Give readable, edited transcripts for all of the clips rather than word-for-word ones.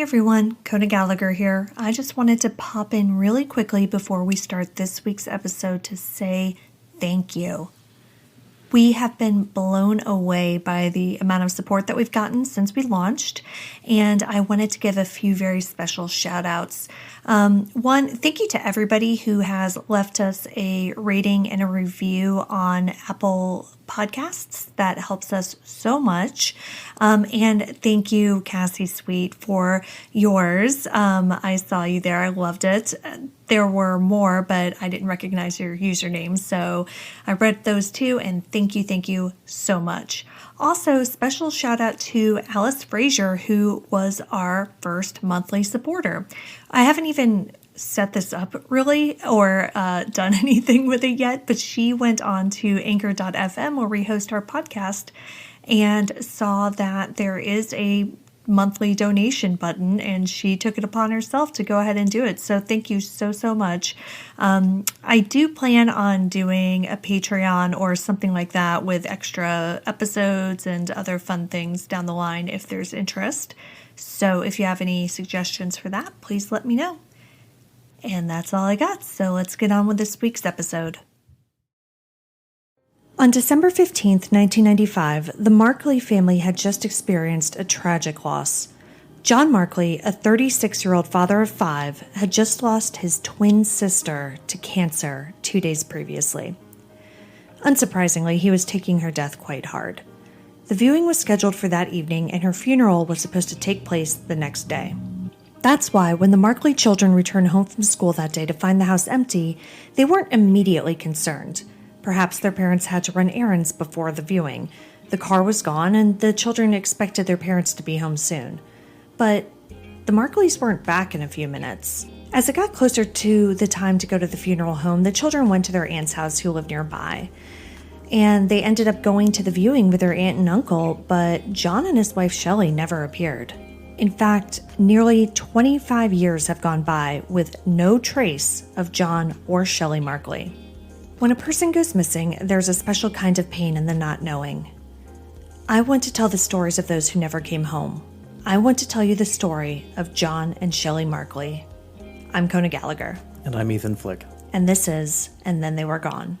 everyone, Coda Gallagher here. I just wanted to pop in really quickly before we start this week's episode to say thank you. We have been blown away by the amount of support that we've gotten since we launched, and I wanted to give a few very special shout outs. One, thank you to everybody who has left us a rating and a review on Apple Podcasts. That helps us so much. And thank you, Cassie Sweet, for yours. I saw you there. I loved it. There were more, but I didn't recognize your username. So I read those too. And thank you so much. Also, special shout out to Alice Frazier, who was our first monthly supporter. I haven't even set this up really or done anything with it yet, but she went on to anchor.fm where we host our podcast and saw that there is a monthly donation button, and she took it upon herself to go ahead and do it. So thank you so much. I do plan on doing a Patreon or something like that with extra episodes and other fun things down the line if there's interest. So if you have any suggestions for that, please let me know. And that's all I got, so let's get on with this week's episode. On December 15th, 1995, the Markley family had just experienced a tragic loss. John Markley, a 36-year-old father of 5, had just lost his twin sister to cancer 2 days previously. Unsurprisingly, he was taking her death quite hard. The viewing was scheduled for that evening, and her funeral was supposed to take place the next day. That's why when the Markley children returned home from school that day to find the house empty, they weren't immediately concerned. Perhaps their parents had to run errands before the viewing. The car was gone, and the children expected their parents to be home soon. But the Markleys weren't back in a few minutes. As it got closer to the time to go to the funeral home, the children went to their aunt's house who lived nearby. And they ended up going to the viewing with their aunt and uncle, but John and his wife Shelly never appeared. In fact, nearly 25 years have gone by with no trace of John or Shelly Markley. When a person goes missing, there's a special kind of pain in the not knowing. I want to tell the stories of those who never came home. I want to tell you the story of John and Shelly Markley. I'm Coda Gallagher. And I'm Ethan Flick. And this is And Then They Were Gone.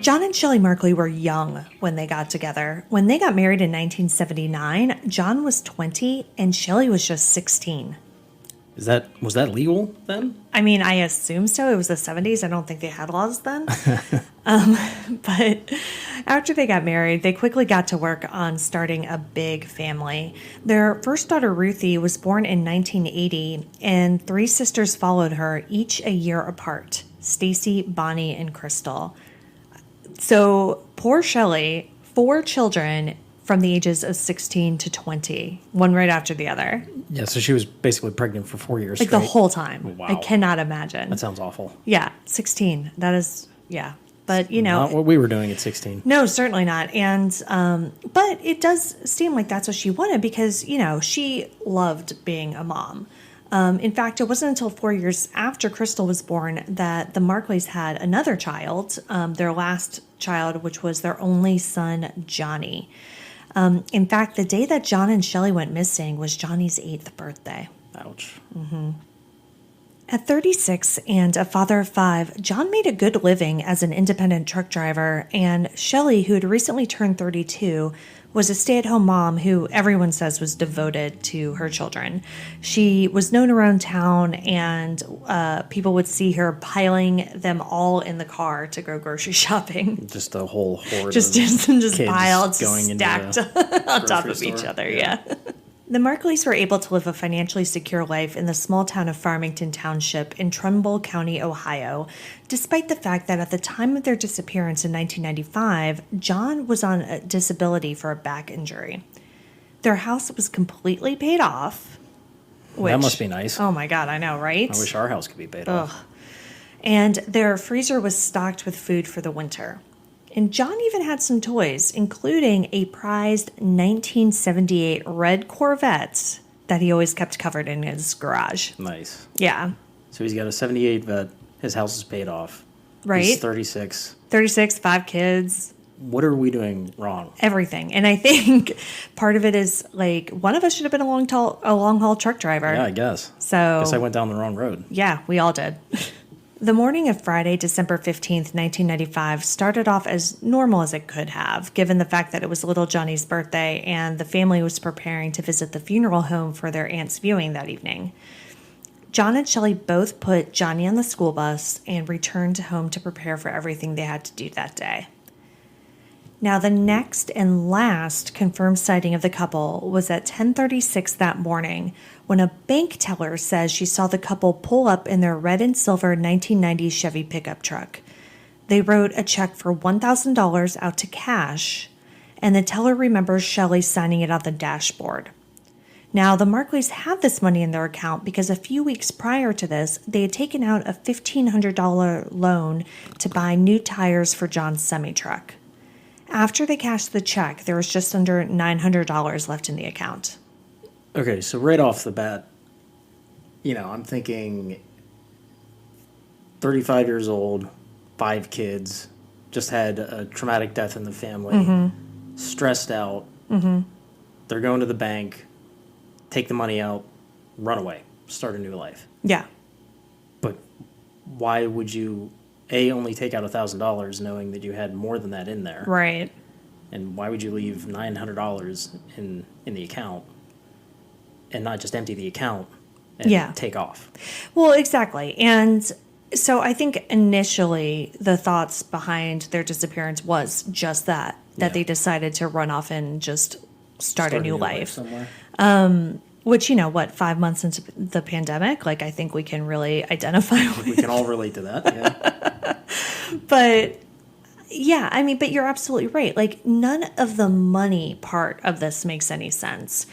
John and Shelly Markley were young when they got together. When they got married in 1979, John was 20 and Shelly was just 16. Was that legal then? I mean, I assume so. It was the 70s. I don't think they had laws then. But after they got married, they quickly got to work on starting a big family. Their first daughter, Ruthie, was born in 1980, and 3 sisters followed her, each a year apart: Stacy, Bonnie, and Crystal. So poor Shelly, 4 children from the ages of 16 to 20, one right after the other. Yeah, so she was basically pregnant for 4 years like straight. The whole time. Wow. I cannot imagine. That sounds awful. Yeah, 16. That is, yeah. But, you know. Not what we were doing at 16. No, certainly not. And, but it does seem like that's what she wanted because, you know, she loved being a mom. In fact, it wasn't until 4 years after Crystal was born that the Markleys had another child, their last child, which was their only son, Johnny. In fact, the day that John and Shelly went missing was Johnny's 8th birthday. Ouch. Mm-hmm. At 36 and a father of 5, John made a good living as an independent truck driver, and Shelly, who had recently turned 32, was a stay-at-home mom who everyone says was devoted to her children. She was known around town, and people would see her piling them all in the car to go grocery shopping. Just a whole horde just piled, stacked on top of store. Each other, yeah. The Markleys were able to live a financially secure life in the small town of Farmington Township in Trumbull County, Ohio, despite the fact that at the time of their disappearance in 1995, John was on a disability for a back injury. Their house was completely paid off. That must be nice. Oh my God, I know, right? I wish our house could be paid off. And their freezer was stocked with food for the winter. And John even had some toys, including a prized 1978 red Corvette that he always kept covered in his garage. Nice. Yeah. So he's got a 78 Vet. His house is paid off. Right. He's 36. 36, 5 kids. What are we doing wrong? Everything. And I think part of it is like one of us should have been a long haul truck driver. Yeah, I guess. So Guess I went down the wrong road. Yeah, we all did. The morning of Friday, December 15th, 1995 started off as normal as it could have, given the fact that it was little Johnny's birthday and the family was preparing to visit the funeral home for their aunt's viewing that evening. John and Shelly both put Johnny on the school bus and returned home to prepare for everything they had to do that day. Now, the next and last confirmed sighting of the couple was at 10:36 that morning when a bank teller says she saw the couple pull up in their red and silver 1990 Chevy pickup truck. They wrote a check for $1,000 out to cash, and the teller remembers Shelly signing it on the dashboard. Now, the Markleys had this money in their account because a few weeks prior to this, they had taken out a $1,500 loan to buy new tires for John's semi-truck. After they cashed the check, there was just under $900 left in the account. Okay, so right off the bat, I'm thinking 35 years old, 5 kids, just had a traumatic death in the family, stressed out. They're going to the bank, take the money out, run away, start a new life. Yeah. But why would you, only take out $1,000 knowing that you had more than that in there? Right. And why would you leave $900 in the account and not just empty the account and take off? Well, exactly. And so I think initially the thoughts behind their disappearance was just that they decided to run off and just start a new life somewhere. Which, 5 months into the pandemic, I think we can really identify with. We can all relate to that, yeah. But, yeah, but you're absolutely right. None of the money part of this makes any sense.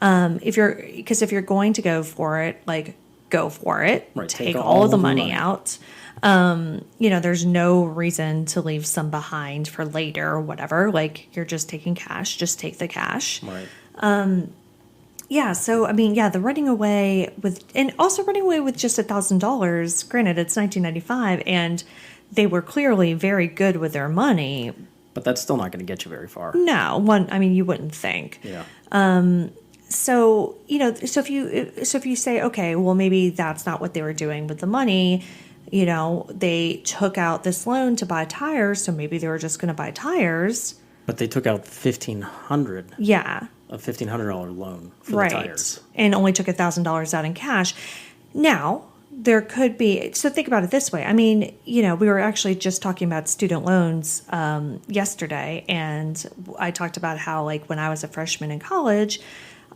If you're going to go for it, go for it. Right, take all of the money out. There's no reason to leave some behind for later or whatever. You're just taking cash, just take the cash. Right. Yeah, so, the running away with just $1,000, granted, it's 1995, and they were clearly very good with their money. But that's still not going to get you very far. No, you wouldn't think. Yeah. So if you say, okay, well, maybe that's not what they were doing with the money, they took out this loan to buy tires, so maybe they were just going to buy tires. But they took out $1,500. Yeah. A $1,500 loan for the tires. And only took $1,000 out in cash. Now, there could be, so think about it this way. We were actually just talking about student loans yesterday, and I talked about how, when I was a freshman in college,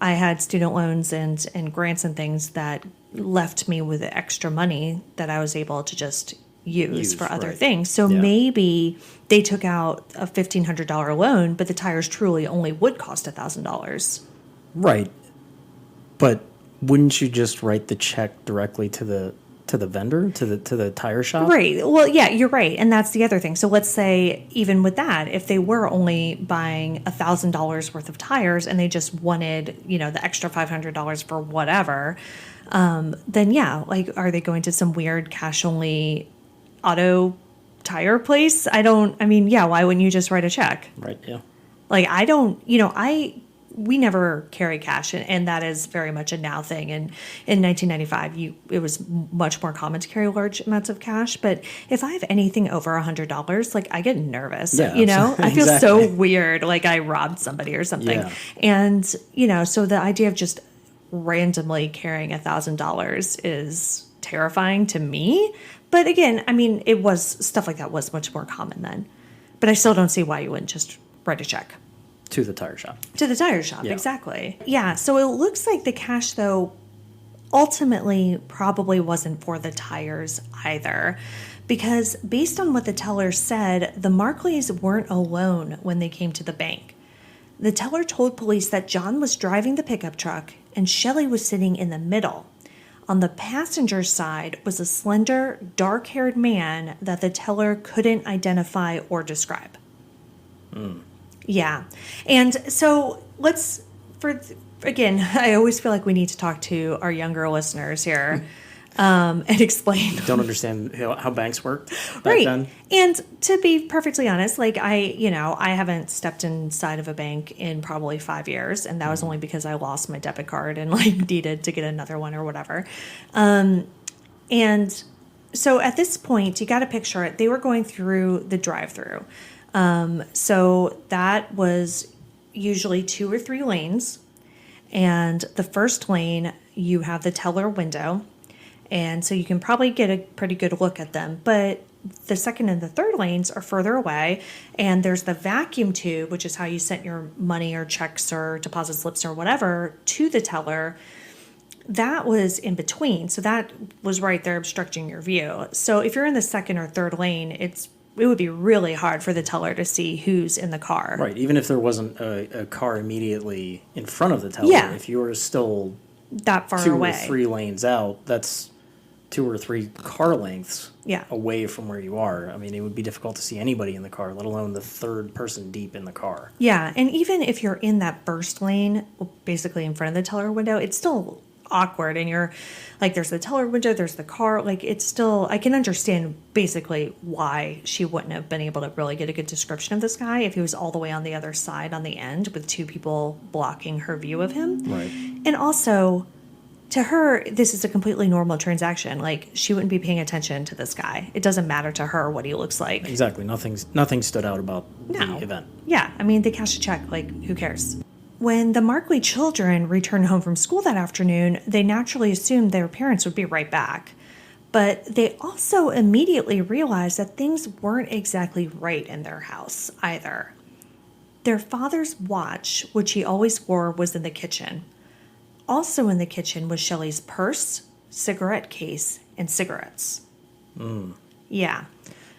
I had student loans and grants and things that left me with extra money that I was able to just use for other things. So maybe they took out a $1,500 loan, but the tires truly only would cost $1,000. Right. But wouldn't you just write the check directly to the vendor, to the tire shop? Right. Well, yeah, you're right. And that's the other thing. So let's say even with that, if they were only buying $1,000 worth of tires and they just wanted, the extra $500 for whatever, then are they going to some weird cash only auto tire place? Why wouldn't you just write a check? Right, yeah. We never carry cash, and that is very much a now thing. And in 1995, it was much more common to carry large amounts of cash. But if I have anything over $100, I get nervous. Yeah, I feel so weird, I robbed somebody or something. Yeah. And so the idea of just randomly carrying $1,000 is terrifying to me. But again, it was stuff like that was much more common then. But I still don't see why you wouldn't just write a check. To the tire shop. To the tire shop, yeah. Exactly. Yeah, so it looks like the cash, though, ultimately probably wasn't for the tires either. Because based on what the teller said, the Markleys weren't alone when they came to the bank. The teller told police that John was driving the pickup truck and Shelly was sitting in the middle. On the passenger side was a slender, dark-haired man that the teller couldn't identify or describe. Yeah. And so again, I always feel like we need to talk to our younger listeners here and explain. Don't understand how banks worked back Right. then? And to be perfectly honest, like I haven't stepped inside of a bank in probably 5 years. And that was only because I lost my debit card and like needed to get another one or whatever. And so at this point, you got to picture it. They were going through the drive-through. So that was usually 2 or 3 lanes. And the first lane, you have the teller window. And so you can probably get a pretty good look at them. But the second and the third lanes are further away. And there's the vacuum tube, which is how you sent your money or checks or deposit slips or whatever to the teller. That was in between. So that was right there obstructing your view. So if you're in the second or third lane, it would be really hard for the teller to see who's in the car. Right. Even if there wasn't a car immediately in front of the teller, Yeah. if you were still That far 2 away. or 3 lanes out, that's 2 or 3 car lengths Yeah. away from where you are. I mean, it would be difficult to see anybody in the car, let alone the third person deep in the car. Yeah. And even if you're in that first lane, basically in front of the teller window, it's still awkward. And you're like, there's the teller window, there's the car. Like, it's still, I can understand basically why she wouldn't have been able to really get a good description of this guy if he was all the way on the other side on the end with 2 people blocking her view of him. Right. And also, to her, this is a completely normal transaction. Like, she wouldn't be paying attention to this guy. It doesn't matter to her what he looks like. Exactly. Nothing stood out about No. the event. Yeah, I mean, they cashed a check. Like, who cares? When the Markley children returned home from school that afternoon, they naturally assumed their parents would be right back. But they also immediately realized that things weren't exactly right in their house either. Their father's watch, which he always wore, was in the kitchen. Also in the kitchen was Shelly's purse, cigarette case, and cigarettes. Yeah.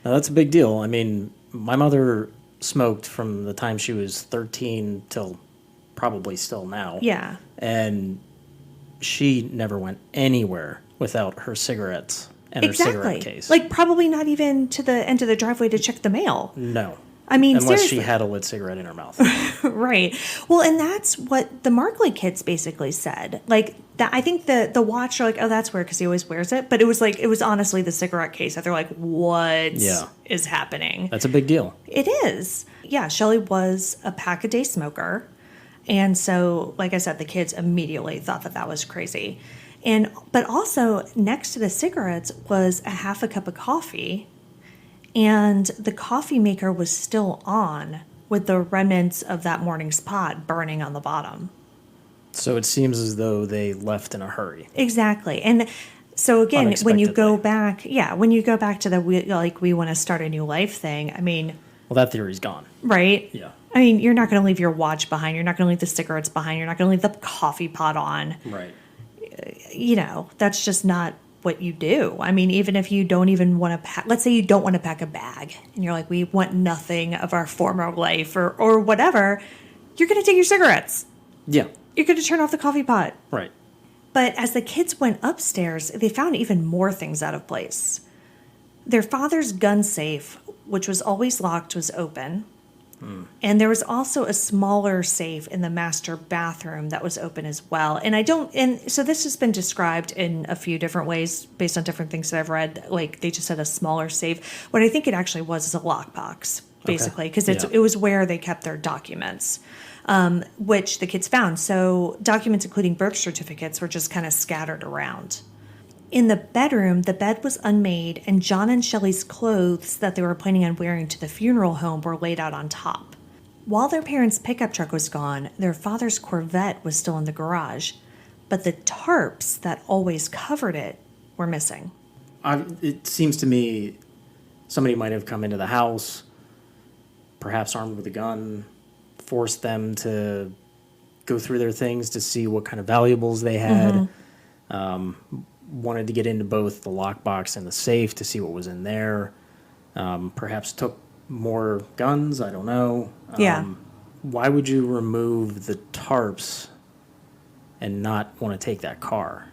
Now, that's a big deal. I mean, my mother smoked from the time she was 13 till probably still now. Yeah. And she never went anywhere without her cigarettes and her cigarette case. Like, probably not even to the end of the driveway to check the mail. No. I mean, unless seriously. she had a lit cigarette in her mouth. Right. Well, and that's what the Markley kids basically said. Like, that, I think the watch are like, oh, that's weird because he always wears it. But it was honestly the cigarette case that they're like, what is happening? That's a big deal. It is. Yeah, Shelly was a pack-a-day smoker. And so, like I said, the kids immediately thought that was crazy. But also, next to the cigarettes was a half a cup of coffee. And the coffee maker was still on with the remnants of that morning's pot burning on the bottom. So it seems as though they left in a hurry. Exactly. And so again, when you go back to the we want to start a new life thing, I mean, well, that theory's gone. Right? Yeah. I mean, you're not going to leave your watch behind. You're not going to leave the cigarettes behind. You're not going to leave the coffee pot on. Right. That's just not what you do. I mean, even if you don't even want to pack, let's say you don't want to pack a bag and you're like, we want nothing of our former life or whatever, you're going to take your cigarettes. Yeah. You're going to turn off the coffee pot. Right. But as the kids went upstairs, they found even more things out of place. Their father's gun safe, which was always locked, was open. And there was also a smaller safe in the master bathroom that was open as well. And so this has been described in a few different ways based on different things that I've read. Like, they just said a smaller safe. What I think it actually was is a lockbox, basically, because it was where they kept their documents, which the kids found. So documents, including birth certificates, were just kind of scattered around. In the bedroom, the bed was unmade, and John and Shelly's clothes that they were planning on wearing to the funeral home were laid out on top. While their parents' pickup truck was gone, their father's Corvette was still in the garage, but the tarps that always covered it were missing. It seems to me somebody might have come into the house, perhaps armed with a gun, forced them to go through their things to see what kind of valuables they had. Wanted to get into both the lockbox and the safe to see what was in there. Perhaps took more guns. I don't know. Why would you remove the tarps and not want to take that car?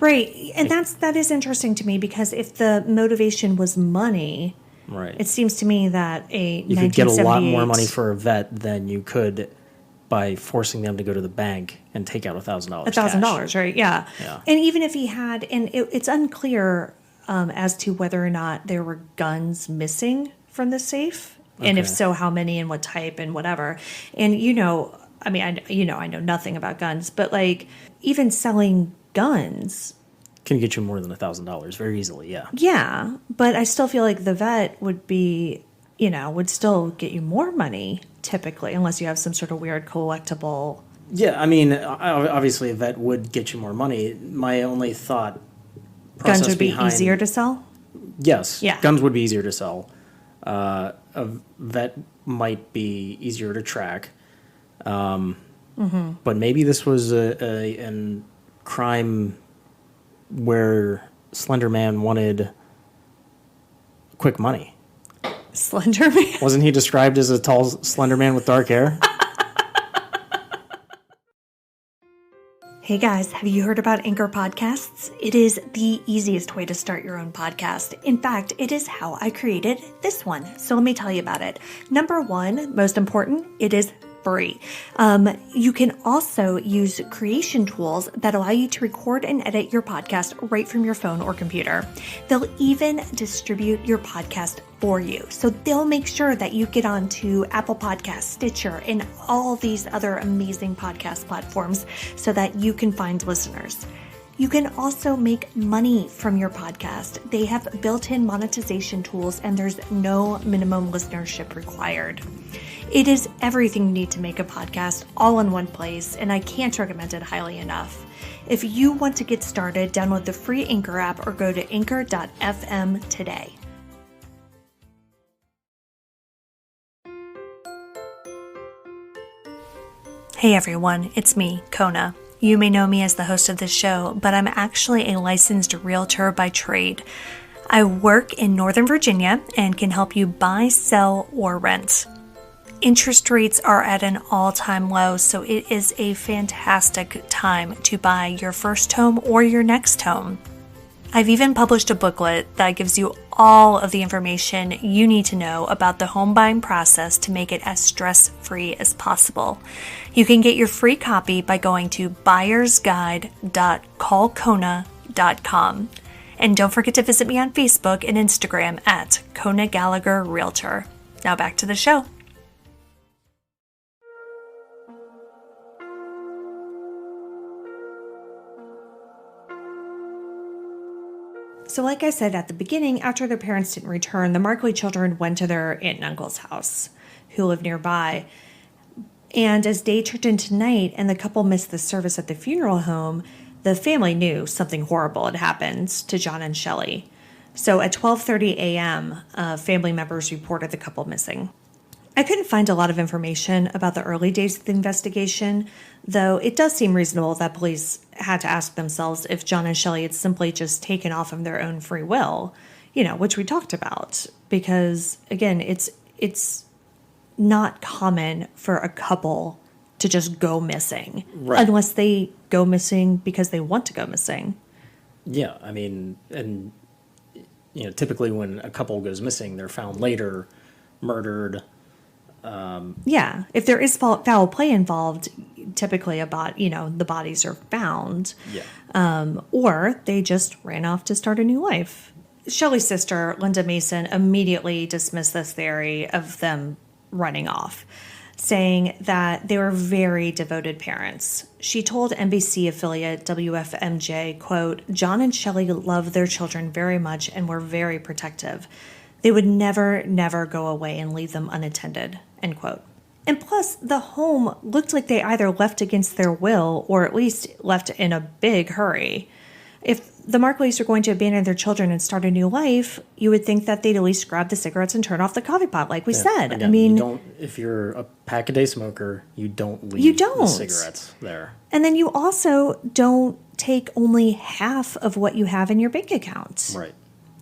Right. And that is interesting to me, because if the motivation was money, Right. It seems to me that you could get a lot more money for a vet than you could by forcing them to go to the bank and take out $1,000. $1,000, right? Yeah. Yeah. And even if he had, and it's unclear as to whether or not there were guns missing from the safe, and if so, how many and what type and whatever. And I know nothing about guns, but like even selling guns can get you more than $1,000 very easily. Yeah. Yeah, but I still feel like the vet would be, would still get you more money typically, unless you have some sort of weird collectible. Yeah, I mean, obviously a vet would get you more money. My only thought process guns would be easier to sell? Yes. Yeah. Guns would be easier to sell. A vet might be easier to track. But maybe this was a crime where Slender Man wanted quick money. Slender Man? Wasn't he described as a tall, slender man with dark hair? Hey guys, have you heard about Anchor Podcasts? It is the easiest way to start your own podcast. In fact, it is how I created this one. So let me tell you about it. Number one, most important, it is free. You can also use creation tools that allow you to record and edit your podcast right from your phone or computer. They'll even distribute your podcast for you. So they'll make sure that you get onto Apple Podcasts, Stitcher, and all these other amazing podcast platforms so that you can find listeners. You can also make money from your podcast. They have built-in monetization tools and there's no minimum listenership required. It is everything you need to make a podcast all in one place, and I can't recommend it highly enough. If you want to get started, download the free Anchor app or go to anchor.fm today. Hey everyone, it's me, Kona. You may know me as the host of this show, but I'm actually a licensed realtor by trade. I work in Northern Virginia and can help you buy, sell, or rent. Interest rates are at an all-time low, so it is a fantastic time to buy your first home or your next home. I've even published a booklet that gives you all of the information you need to know about the home buying process to make it as stress-free as possible. You can get your free copy by going to buyersguide.callkona.com. And don't forget to visit me on Facebook and Instagram at Kona Gallagher Realtor. Now back to the show. So like I said at the beginning, after their parents didn't return, the Markley children went to their aunt and uncle's house, who lived nearby. And as day turned into night and the couple missed the service at the funeral home, the family knew something horrible had happened to John and Shelly. So at 12:30 a.m., family members reported the couple missing. I couldn't find a lot of information about the early days of the investigation, though it does seem reasonable that police had to ask themselves if John and Shelly had simply just taken off of their own free will, which we talked about. Because, again, it's not common for a couple to just go missing. Right. Unless they go missing because they want to go missing. Yeah, I mean, and, typically when a couple goes missing, they're found later, murdered. Yeah, if there is foul play involved, typically the bodies are found. Yeah. Or they just ran off to start a new life. Shelly's sister, Linda Mason, immediately dismissed this theory of them running off, saying that they were very devoted parents. She told NBC affiliate WFMJ, quote, "John and Shelly loved their children very much and were very protective. They would never go away and leave them unattended," end quote. And plus, the home looked like they either left against their will or at least left in a big hurry. If the Markleys are going to abandon their children and start a new life, you would think that they'd at least grab the cigarettes and turn off the coffee pot, like we said. Again, I mean, if you're a pack-a-day smoker, you don't leave the cigarettes there. And then you also don't take only half of what you have in your bank account. Right.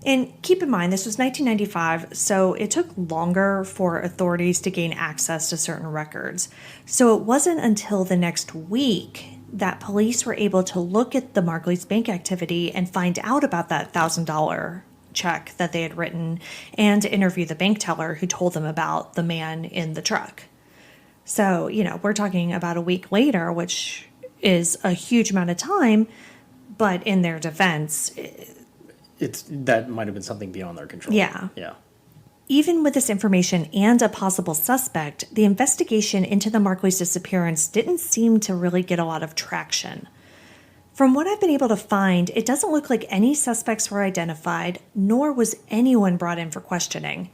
And keep in mind, this was 1995, so it took longer for authorities to gain access to certain records. So it wasn't until the next week that police were able to look at the Markley's bank activity and find out about that $1,000 check that they had written and to interview the bank teller who told them about the man in the truck. So, we're talking about a week later, which is a huge amount of time, but in their defense, that might have been something beyond their control. Yeah. Yeah. Even with this information and a possible suspect, the investigation into the Markleys' disappearance didn't seem to really get a lot of traction. From what I've been able to find, it doesn't look like any suspects were identified, nor was anyone brought in for questioning.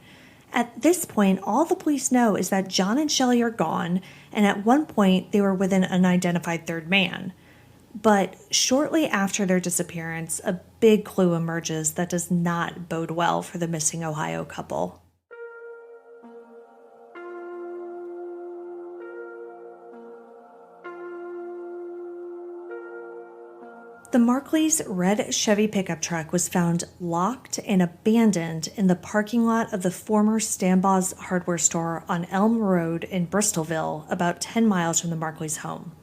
At this point, all the police know is that John and Shelly are gone, and at one point they were with an unidentified third man. But shortly after their disappearance, a big clue emerges that does not bode well for the missing Ohio couple. The Markleys' red Chevy pickup truck was found locked and abandoned in the parking lot of the former Stambaugh's hardware store on Elm Road in Bristolville, about 10 miles from the Markleys' home.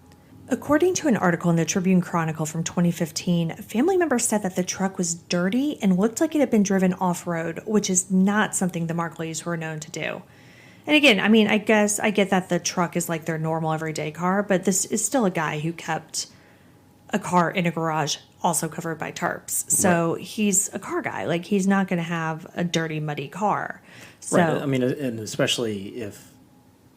According to an article in the Tribune Chronicle from 2015, family members said that the truck was dirty and looked like it had been driven off-road, which is not something the Markleys were known to do. And again, I guess I get that the truck is like their normal everyday car, but this is still a guy who kept a car in a garage also covered by tarps. So right. He's a car guy. Like, he's not going to have a dirty, muddy car. So, right. And especially if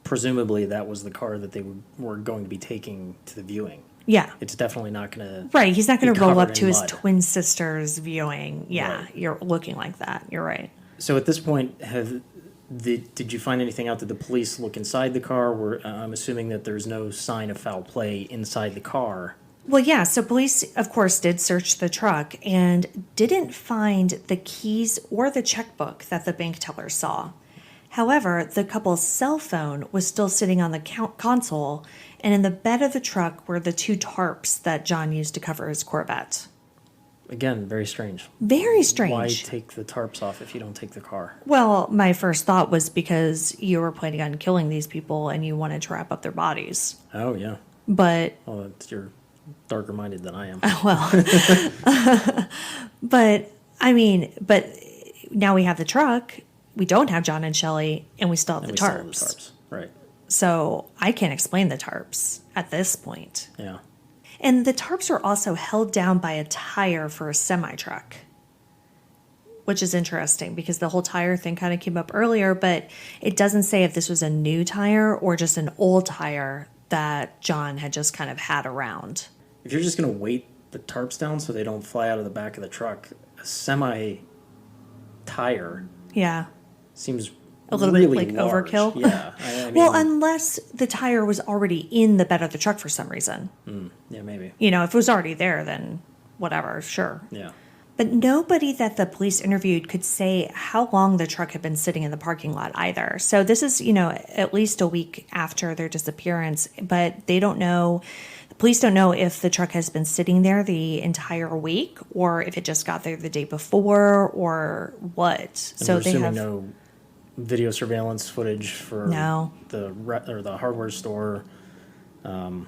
presumably that was the car that they were going to be taking to the viewing. Yeah. It's definitely not going to... Right. He's not going to roll up to his twin sister's viewing. Yeah. Right. You're looking like that. You're right. So at this point, did you find anything out? Did the police look inside the car? I'm assuming that there's no sign of foul play inside the car. Well, yeah, so police, of course, did search the truck and didn't find the keys or the checkbook that the bank teller saw. However, the couple's cell phone was still sitting on the console, and in the bed of the truck were the 2 tarps that John used to cover his Corvette. Again, very strange. Very strange. Why take the tarps off if you don't take the car? Well, my first thought was because you were planning on killing these people and you wanted to wrap up their bodies. Oh, yeah. But... Well, you're darker minded than I am. Well, but now we have the truck, we don't have John and Shelly, and we still have the tarps. Right. So I can't explain the tarps at this point. Yeah. And the tarps were also held down by a tire for a semi-truck, which is interesting because the whole tire thing kind of came up earlier, but it doesn't say if this was a new tire or just an old tire that John had just kind of had around. If you're just going to weight the tarps down so they don't fly out of the back of the truck, a semi-tire seems a little really bit like large. Overkill. Yeah. I mean, well, unless the tire was already in the bed of the truck for some reason. Yeah, maybe. If it was already there, then whatever, sure. Yeah. But nobody that the police interviewed could say how long the truck had been sitting in the parking lot either. So this is, at least a week after their disappearance, but they don't know. The police don't know if the truck has been sitting there the entire week or if it just got there the day before or what. And so we're they assuming have no video surveillance footage for the hardware store. Probably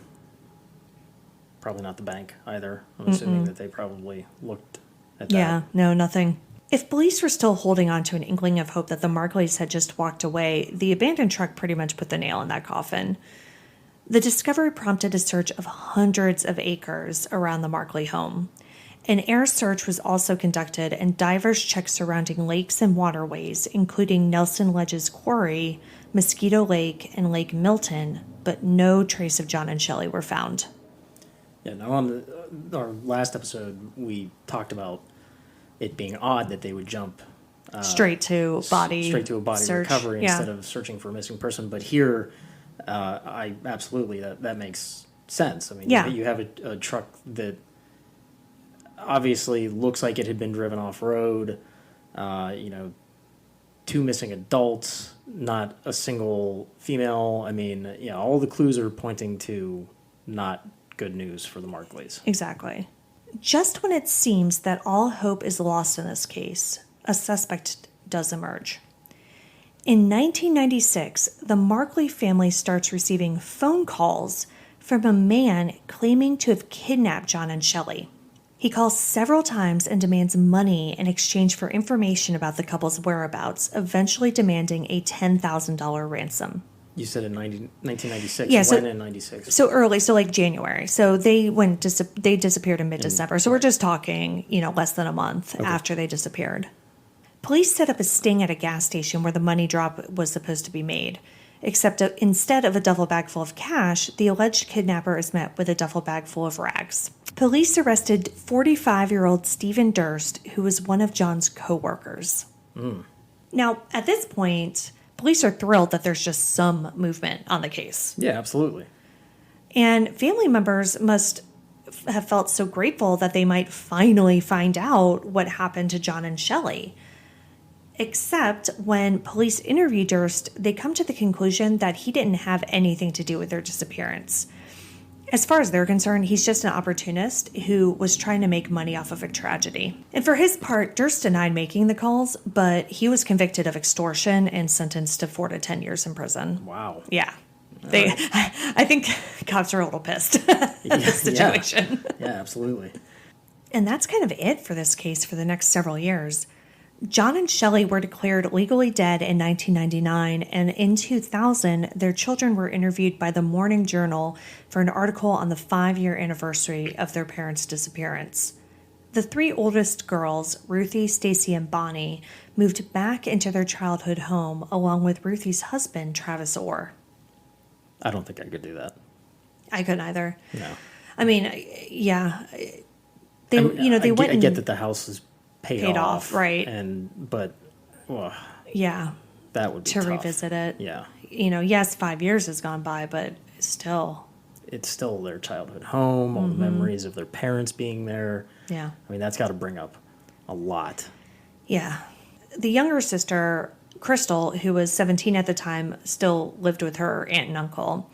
not the bank either. I'm assuming that they probably looked at that. Yeah, no, nothing. If police were still holding on to an inkling of hope that the Markleys had just walked away, the abandoned truck pretty much put the nail in that coffin. The discovery prompted a search of hundreds of acres around the Markley home. An air search was also conducted, and divers checked surrounding lakes and waterways, including Nelson Ledge's Quarry, Mosquito Lake, and Lake Milton, but no trace of John and Shelly were found. Yeah, now on our last episode, we talked about it being odd that they would jump straight to a body search. Recovery instead of searching for a missing person. But here, I absolutely that makes sense. I mean, you have a truck that obviously looks like it had been driven off road. 2 missing adults, not a single female. I mean, all the clues are pointing to not good news for the Markleys. Exactly. Just when it seems that all hope is lost in this case, a suspect does emerge. In 1996, the Markley family starts receiving phone calls from a man claiming to have kidnapped John and Shelly. He calls several times and demands money in exchange for information about the couple's whereabouts, eventually demanding a $10,000 ransom. You said in 1996. Yeah, When in 96? So early, so like January. So they they disappeared in mid-December. So we're just talking, less than a month after they disappeared. Police set up a sting at a gas station where the money drop was supposed to be made. Except instead of a duffel bag full of cash, the alleged kidnapper is met with a duffel bag full of rags. Police arrested 45-year-old Stephen Durst, who was one of John's co-workers. Now, at this point, police are thrilled that there's just some movement on the case. Yeah, absolutely. And family members must have felt so grateful that they might finally find out what happened to John and Shelly. Except when police interview Durst, they come to the conclusion that he didn't have anything to do with their disappearance. As far as they're concerned, he's just an opportunist who was trying to make money off of a tragedy. And for his part, Durst denied making the calls, but he was convicted of extortion and sentenced to 4 to 10 years in prison. Wow. Yeah. I think cops are a little pissed at this situation. Yeah, absolutely. And that's kind of it for this case for the next several years. John and Shelly were declared legally dead in 1999, and in 2000, their children were interviewed by the Morning Journal for an article on the 5-year anniversary of their parents' disappearance. The 3 oldest girls, Ruthie, Stacy, and Bonnie, moved back into their childhood home along with Ruthie's husband, Travis Orr. I don't think I could do that. I couldn't either. No. I mean, yeah. They I went get that the house is paid off, right? But yeah, that would be to tough. revisit it. Yeah, yes, 5 years has gone by, but still, it's still their childhood home. All the memories of their parents being there. Yeah, I mean that's got to bring up a lot. Yeah, the younger sister Crystal, who was 17 at the time, still lived with her aunt and uncle.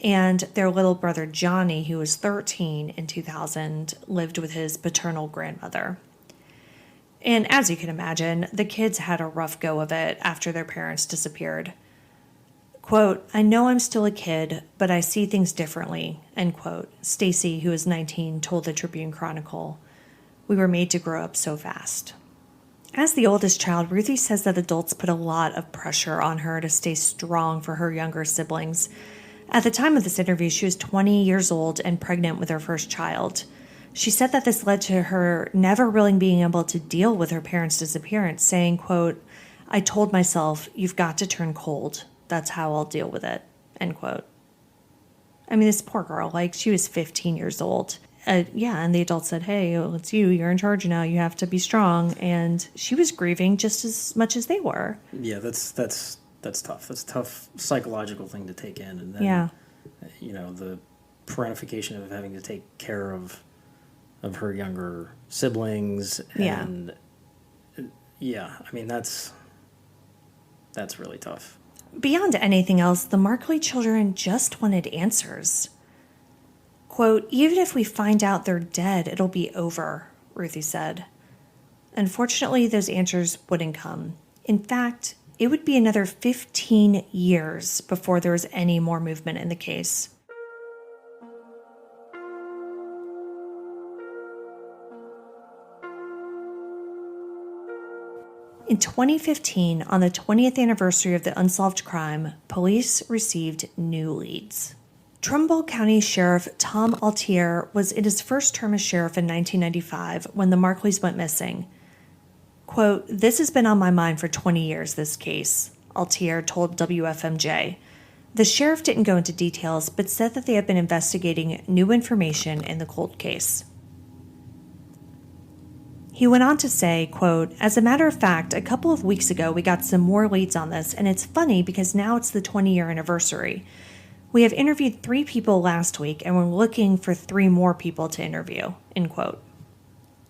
And their little brother Johnny, who was 13 in 2000, lived with his paternal grandmother. And as you can imagine, the kids had a rough go of it after their parents disappeared. Quote, "I know I'm still a kid, but I see things differently," end quote. Stacy, who was 19, told the Tribune Chronicle. "We were made to grow up so fast." As the oldest child, Ruthie says that adults put a lot of pressure on her to stay strong for her younger siblings. At the time of this interview, she was 20 years old and pregnant with her first child. She said that this led to her never really being able to deal with her parents' disappearance, saying, quote, "I told myself, you've got to turn cold. That's how I'll deal with it," end quote. I mean, this poor girl, she was 15 years old. And the adult said, "Hey, it's you. You're in charge now. You have to be strong." And she was grieving just as much as they were. Yeah, that's tough. That's a tough psychological thing to take in. And then, the parentification of having to take care of her younger siblings. And I mean, that's really tough. Beyond anything else, the Markley children just wanted answers. Quote, "Even if we find out they're dead, it'll be over," Ruthie said. Unfortunately, those answers wouldn't come. In fact, it would be another 15 years before there was any more movement in the case. In 2015, on the 20th anniversary of the unsolved crime, police received new leads. Trumbull County Sheriff Tom Altier was in his first term as sheriff in 1995 when the Markleys went missing. Quote, "This has been on my mind for 20 years, this case," Altier told WFMJ. The sheriff didn't go into details, but said that they had been investigating new information in the cold case. He went on to say, quote, "As a matter of fact, a couple of weeks ago we got some more leads on this, and it's funny because now it's the 20-year anniversary. We have interviewed 3 people last week, and we're looking for 3 more people to interview," end quote.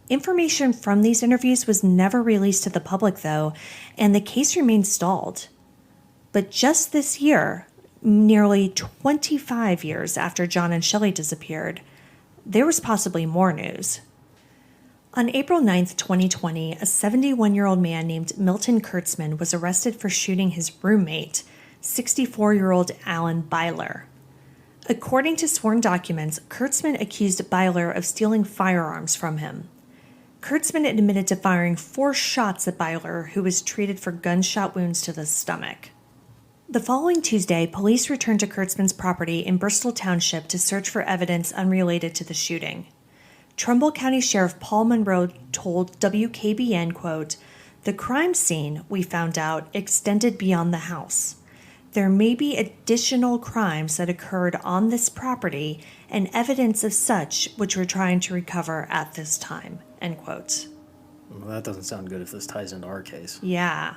Information from these interviews was never released to the public, though, and the case remained stalled. But just this year, nearly 25 years after John and Shelly disappeared, there was possibly more news. On April 9th, 2020, a 71-year-old man named Milton Kurtzman was arrested for shooting his roommate, 64-year-old Alan Byler. According to sworn documents, Kurtzman accused Byler of stealing firearms from him. Kurtzman admitted to firing 4 shots at Byler, who was treated for gunshot wounds to the stomach. The following Tuesday, police returned to Kurtzman's property in Bristol Township to search for evidence unrelated to the shooting. Trumbull County Sheriff Paul Monroe told WKBN, quote, "The crime scene, we found out, extended beyond the house. There may be additional crimes that occurred on this property and evidence of such which we're trying to recover at this time," end quote. Well, that doesn't sound good if this ties into our case. Yeah.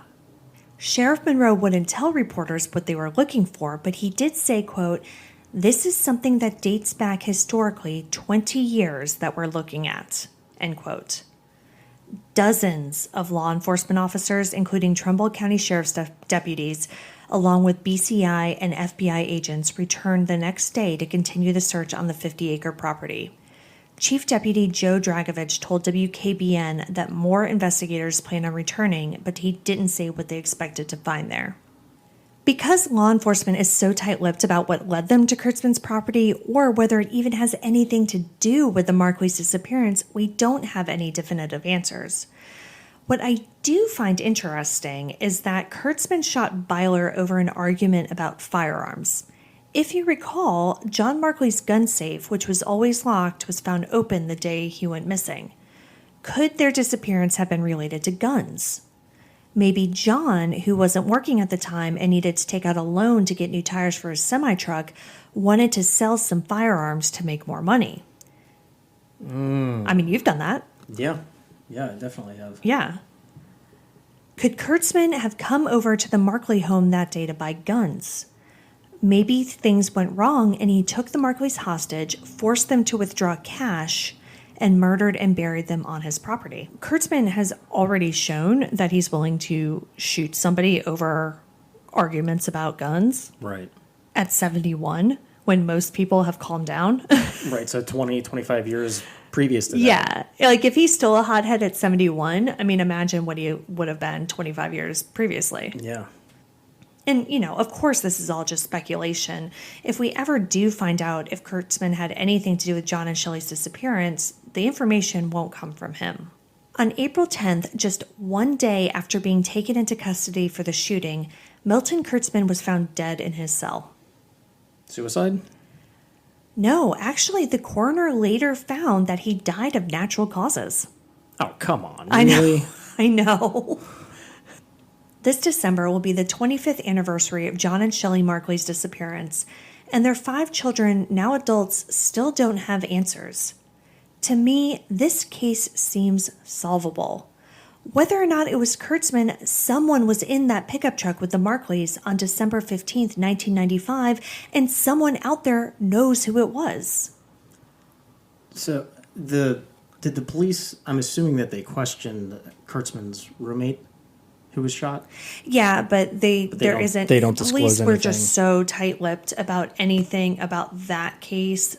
Sheriff Monroe wouldn't tell reporters what they were looking for, but he did say, quote, "This is something that dates back historically 20 years that we're looking at," end quote. Dozens of law enforcement officers, including Trumbull County Sheriff's deputies, along with BCI and FBI agents, returned the next day to continue the search on the 50-acre property. Chief Deputy Joe Dragovich told WKBN that more investigators plan on returning, but he didn't say what they expected to find there. Because law enforcement is so tight-lipped about what led them to Kurtzman's property or whether it even has anything to do with the Markleys' disappearance, we don't have any definitive answers. What I do find interesting is that Kurtzman shot Byler over an argument about firearms. If you recall, John Markley's gun safe, which was always locked, was found open the day he went missing. Could their disappearance have been related to guns? Maybe John, who wasn't working at the time and needed to take out a loan to get new tires for his semi-truck, wanted to sell some firearms to make more money. I mean, you've done that. Yeah, I definitely have. Yeah. Could Kurtzman have come over to the Markley home that day to buy guns? Maybe things went wrong and he took the Markleys hostage, forced them to withdraw cash, and murdered and buried them on his property. Kurtzman has already shown that he's willing to shoot somebody over arguments about guns. Right. At 71, when most people have calmed down. Right, so 20, 25 years previous to that. Yeah. Like, if he's still a hothead at 71, I mean, imagine what he would have been 25 years previously. Yeah. And, you know, of course, this is all just speculation. If we ever do find out if Kurtzman had anything to do with John and Shelly's disappearance, the information won't come from him. On April 10th, just one day after being taken into custody for the shooting, Milton Kurtzman was found dead in his cell. Suicide? No, actually, the coroner later found that he died of natural causes. Oh, come on. Really? I know. This December will be the 25th anniversary of John and Shelly Markley's disappearance, and their 5 children, now adults, still don't have answers. To me, this case seems solvable. Whether or not it was Kurtzman, someone was in that pickup truck with the Markleys on December 15th, 1995, and someone out there knows who it was. So, did the police, I'm assuming that they questioned Kurtzman's roommate who was shot? Yeah, but they don't disclose police were anything. just so tight-lipped about anything about that case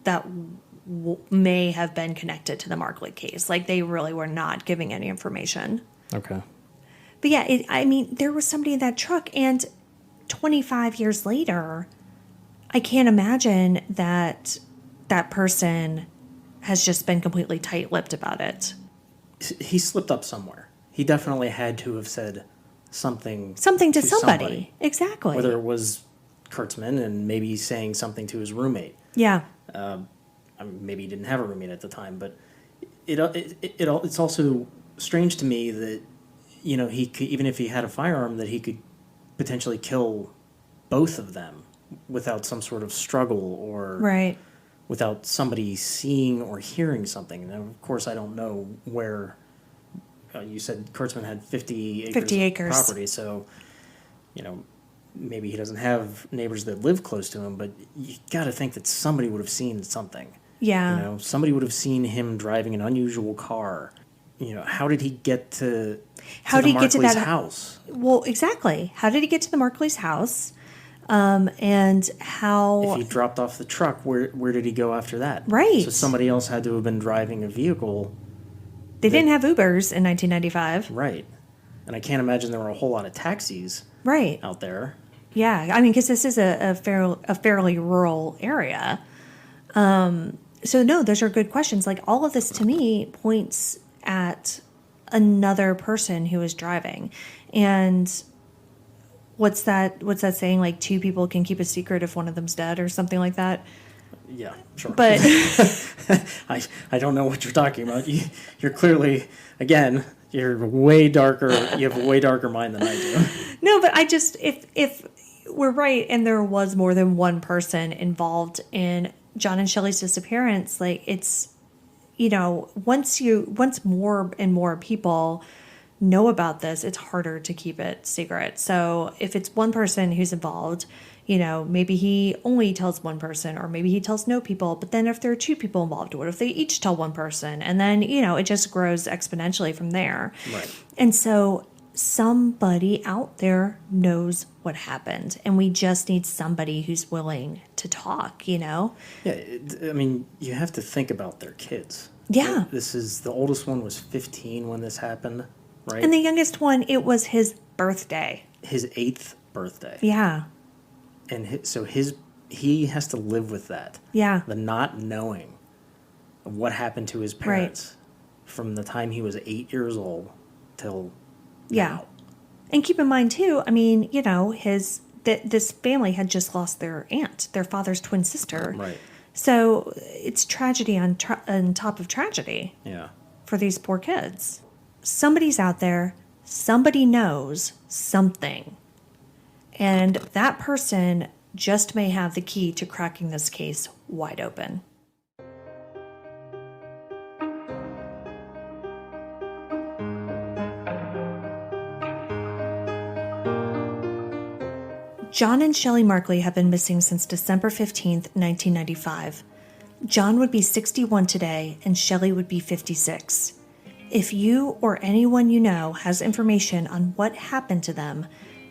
that may have been connected to the Markley case. Like, they really were not giving any information. Okay. But yeah, I mean, there was somebody in that truck, and 25 years later, I can't imagine that that person has just been completely tight-lipped about it. He slipped up somewhere. He definitely had to have said something to somebody. Exactly. Whether it was Kurtzman and maybe saying something to his roommate. Yeah. Maybe he didn't have a roommate at the time, but it's also strange to me that, you know, he could, even if he had a firearm, that he could potentially kill both of them without some sort of struggle or without somebody seeing or hearing something. And of course, I don't know where. You said Kurtzman had 50 acres of property, so, you know, maybe he doesn't have neighbors that live close to him, but you got to think that somebody would have seen something. Yeah. You know, somebody would have seen him driving an unusual car. You know, how did he get to the Markley's house? Well, exactly. How did he get to the Markley's house? And how... If he dropped off the truck, where did he go after that? Right. So somebody else had to have been driving a vehicle. They didn't have Ubers in 1995. Right. And I can't imagine there were a whole lot of taxis out there. Yeah, I mean, because this is a fairly rural area. So no, those are good questions. Like, all of this to me points at another person who is driving. And what's that saying? Like, two people can keep a secret if one of them's dead or something like that. Yeah, sure. But I don't know what you're talking about. You're clearly, again, you're way darker. You have a way darker mind than I do. no, but I just, if we're right and there was more than one person involved in John and Shelly's disappearance, like, it's, once more and more people know about this, it's harder to keep it secret. So if it's one person who's involved, maybe he only tells one person, or maybe he tells no people. But then if there are two people involved, what if they each tell one person? And then, it just grows exponentially from there. Right. And so somebody out there knows what happened, and we just need somebody who's willing to talk, Yeah, I mean, you have to think about their kids. Yeah. The oldest one was 15 when this happened, right? And the youngest one, it was his birthday. His 8th birthday. Yeah. And he has to live with that. Yeah. The not knowing of what happened to his parents from the time he was 8 years old till now. And keep in mind, too, I mean, this family had just lost their aunt, their father's twin sister. Right. So it's tragedy on top of tragedy. Yeah. For these poor kids. Somebody's out there. Somebody knows something. And that person just may have the key to cracking this case wide open. John and Shelly Markley have been missing since December 15th, 1995. John would be 61 today, and Shelly would be 56. If you or anyone you know has information on what happened to them,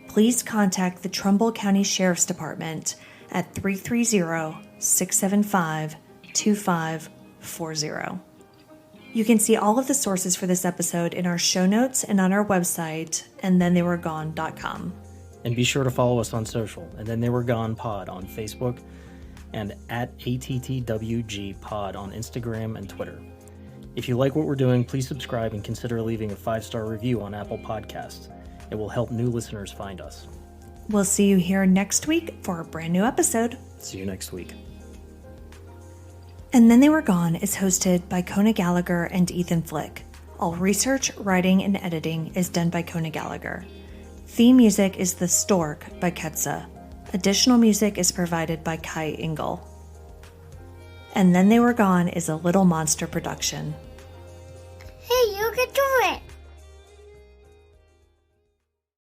please contact the Trumbull County Sheriff's Department at 330-675-2540. You can see all of the sources for this episode in our show notes and on our website, andthentheyweregone.com. And be sure to follow us on social, And Then They Were Gone Pod on Facebook, and at ATTWG Pod on Instagram and Twitter. If you like what we're doing, please subscribe and consider leaving a 5-star review on Apple Podcasts. It will help new listeners find us. We'll see you here next week for a brand new episode. See you next week. And Then They Were Gone is hosted by Kona Gallagher and Ethan Flick. All research, writing, and editing is done by Kona Gallagher. Theme music is The Stork by Ketsa. Additional music is provided by Kai Engel. And Then They Were Gone is a Little Monster production. Hey, you can do it!